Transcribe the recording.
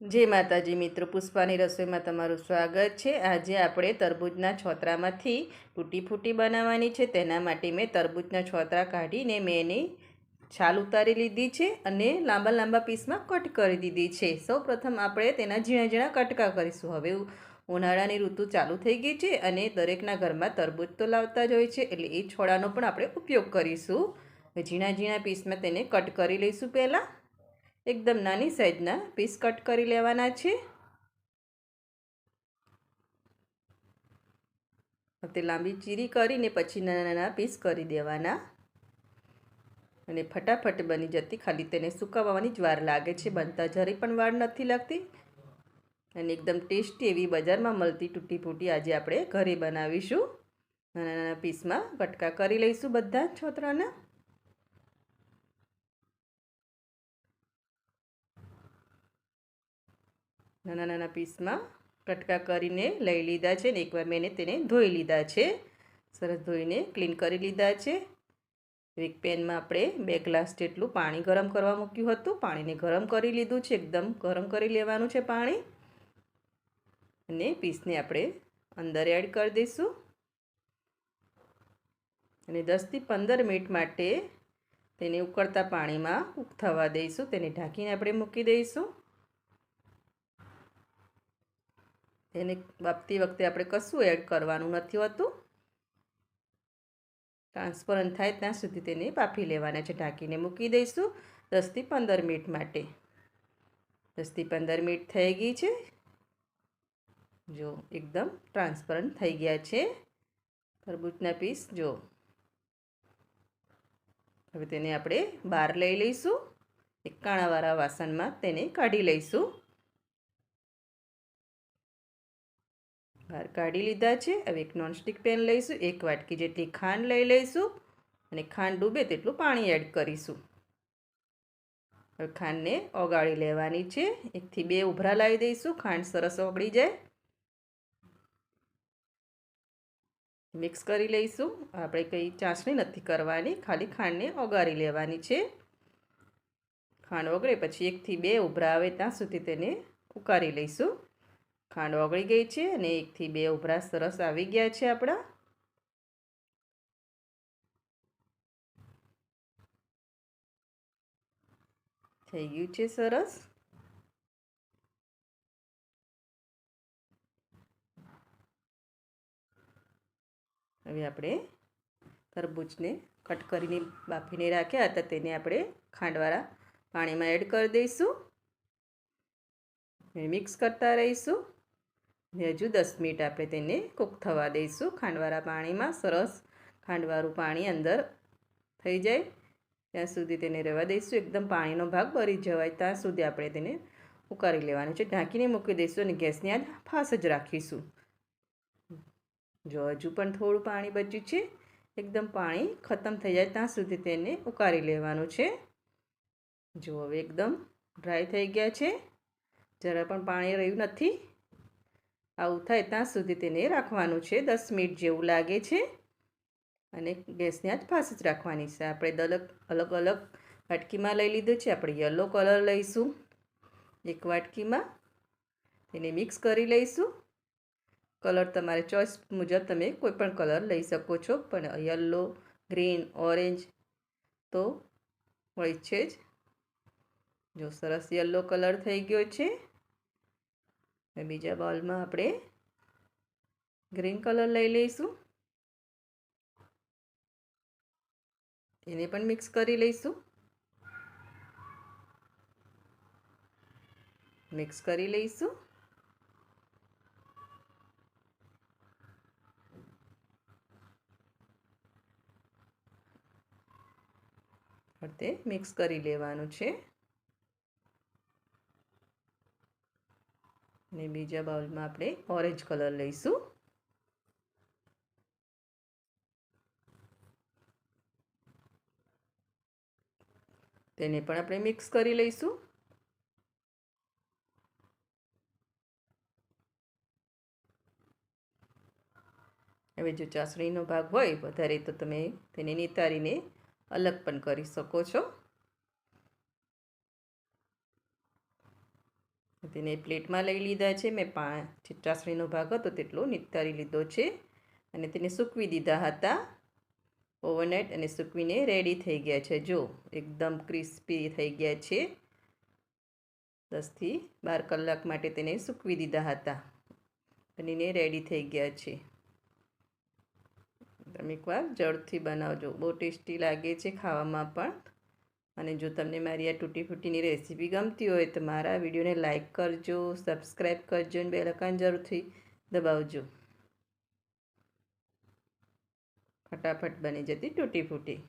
જય માતાજી મિત્રો, પુષ્પાની રસોઈમાં તમારું સ્વાગત છે। આજે આપણે તરબૂચના છોતરામાંથી તૂટી ફૂટી બનાવવાની છે। તેના માટે મેં તરબૂચના છોતરા કાઢીને મેં એની છાલ ઉતારી લીધી છે અને લાંબા લાંબા પીસમાં કટ કરી દીધી છે। સૌપ્રથમ આપણે તેના ઝીણા ઝીણા કટકા કરીશું। હવે ઉનાળાની ઋતુ ચાલુ થઈ ગઈ છે અને દરેકના ઘરમાં તરબૂચ તો લાવતા જ હોય છે, એટલે એ છોડાનો પણ આપણે ઉપયોગ કરીશું। ઝીણા ઝીણા પીસમાં તેને કટ કરી લઈશું। પહેલાં એકદમ નાની સાઈઝના પીસ કટ કરી લેવાના છે। તે લાંબી ચીરી કરીને પછી નાના નાના પીસ કરી દેવાના અને ફટાફટ બની જતી, ખાલી તેને સુકાવવાની જ વાર લાગે છે, બનતા જરી પણ વાર નથી લાગતી અને એકદમ ટેસ્ટી એવી બજારમાં મળતી તૂટી ફૂટી આજે આપણે ઘરે બનાવીશું। નાના નાના પીસમાં કટકા કરી લઈશું બધા છોતરાના। નાના નાના પીસમાં કટકા કરીને લઈ લીધા છે ને એકવાર મેં તેને ધોઈ લીધા છે। સરસ ધોઈને ક્લીન કરી લીધા છે। એક પેનમાં આપણે 2 ગ્લાસ જેટલું પાણી ગરમ કરવા મૂક્યું હતું। પાણીને ગરમ કરી લીધું છે, એકદમ ગરમ કરી લેવાનું છે પાણી, અને પીસને આપણે અંદર એડ કરી દઈશું અને 10થી 15 મિનિટ માટે તેને ઉકળતા પાણીમાં કૂક થવા દઈશું। તેને ઢાંકીને આપણે મૂકી દઈશું। તેને બાફતી વખતે આપણે કશું એડ કરવાનું નથી હોતું, ટ્રાન્સપરન્ટ થાય ત્યાં સુધી તેને બાફી લેવાના છે। ઢાંકીને મૂકી દઈશું 10થી 15 મિનિટ માટે। 10થી 15 મિનિટ થઈ ગઈ છે, જો એકદમ ટ્રાન્સપરન્ટ થઈ ગયા છે તરબૂચના પીસ। જો હવે તેને આપણે બહાર લઈ લઈશું, એક કાણાવાળા વાસણમાં તેને કાઢી લઈશું। બહાર કાઢી લીધા છે। હવે એક નોનસ્ટિક પેન લઈશું, 1 વાટકી જેટલી ખાંડ લઈ લઈશું અને ખાંડ ડૂબે તેટલું પાણી એડ કરીશું। હવે ખાંડને ઓગાળી લેવાની છે, 1 થી 2 ઉભરા લાવી દઈશું, ખાંડ સરસ ઓગળી જાય। મિક્સ કરી લઈશું। આપણે કંઈ ચાસણી નથી કરવાની, ખાલી ખાંડને ઓગાળી લેવાની છે। ખાંડ ઓગળે પછી 1 થી 2 ઉભરા આવે ત્યાં સુધી તેને ઉકાળી લઈશું। ખાંડ ઓગળી ગઈ છે અને 1 થી 2 ઉભરા સરસ આવી ગયા છે આપણા। થઈ ગયું છે સરસ। હવે આપણે તરબૂચને કટ કરીને બાફીને રાખ્યા હતા તેને આપણે ખાંડવાળા પાણીમાં એડ કરી દઈશું, મિક્સ કરતા રહીશું અને હજુ 10 મિનિટ આપણે તેને કૂક થવા દઈશું ખાંડવાળા પાણીમાં। સરસ ખાંડવાળું પાણી અંદર થઈ જાય ત્યાં સુધી તેને રહેવા દઈશું, એકદમ પાણીનો ભાગ બળી જવાય ત્યાં સુધી આપણે તેને ઉકાળી લેવાનું છે। ઢાંકીને મૂકી દઈશું અને ગેસની આંચ ફાસ્ટ જ રાખીશું। જો હજુ પણ થોડું પાણી બચ્યું છે, એકદમ પાણી ખતમ થઈ જાય ત્યાં સુધી તેને ઉકાળી લેવાનું છે। જો હવે એકદમ ડ્રાય થઈ ગયા છે, જરા પણ પાણી રહ્યું નથી। આવું થાય ત્યાં સુધી તેને રાખવાનું છે, 10 મિનિટ જેવું લાગે છે અને ગેસની આંચ ફાસ્ટ જ રાખવાની છે। આપણે અલગ અલગ વાટકીમાં લઈ લીધું છે। આપણે યલો કલર લઈશું એક વાટકીમાં, તેને મિક્સ કરી લઈશું। કલર તમારે ચોઈસ મુજબ તમે કોઈ પણ કલર લઈ શકો છો, પણ યલો, ગ્રીન, ઓરેન્જ તો હોય છે જ। જો સરસ યલો કલર થઈ ગયો છે। બીજા બાઉલમાં આપણે ગ્રીન કલર લઈ લઈશું, તેને પણ મિક્સ કરી લઈશું। મિક્સ કરી લઈશું। તે મિક્સ કરી લેવાનું છે અને બીજા બાઉલમાં આપણે ઓરેન્જ કલર લઈશું, તેને પણ આપણે મિક્સ કરી લઈશું। હવે જો ચાસણીનો ભાગ હોય વધારે તો તમે તેને નિતારીને અલગ પણ કરી શકો છો। તેને પ્લેટમાં લઈ લીધા છે. મેં ચાસણીનો ભાગ હતો તેટલો નિતારી લીધો છે અને તેને સૂકવી દીધા હતા ઓવરનાઇટ, અને સૂકવીને રેડી થઈ ગયા છે. જો એકદમ ક્રિસ્પી થઈ ગયા છે. 10 થી 12 કલાક માટે તેને સૂકવી દીધા હતા. બનીને રેડી થઈ ગયા છે. તમે એકવાર જરૂરથી બનાવજો, બહુ ટેસ્ટી લાગે છે ખાવામાં પણ. અને જો તમને મારી આ તૂટી ફૂટીની રેસીપી ગમતી હોય તો મારા વિડીયોને લાઈક કરજો, સબસ્ક્રાઈબ કરજો અને બેલ આઇકન જરૂરથી દબાવજો. ફટાફટ બની જતી તૂટી ફૂટી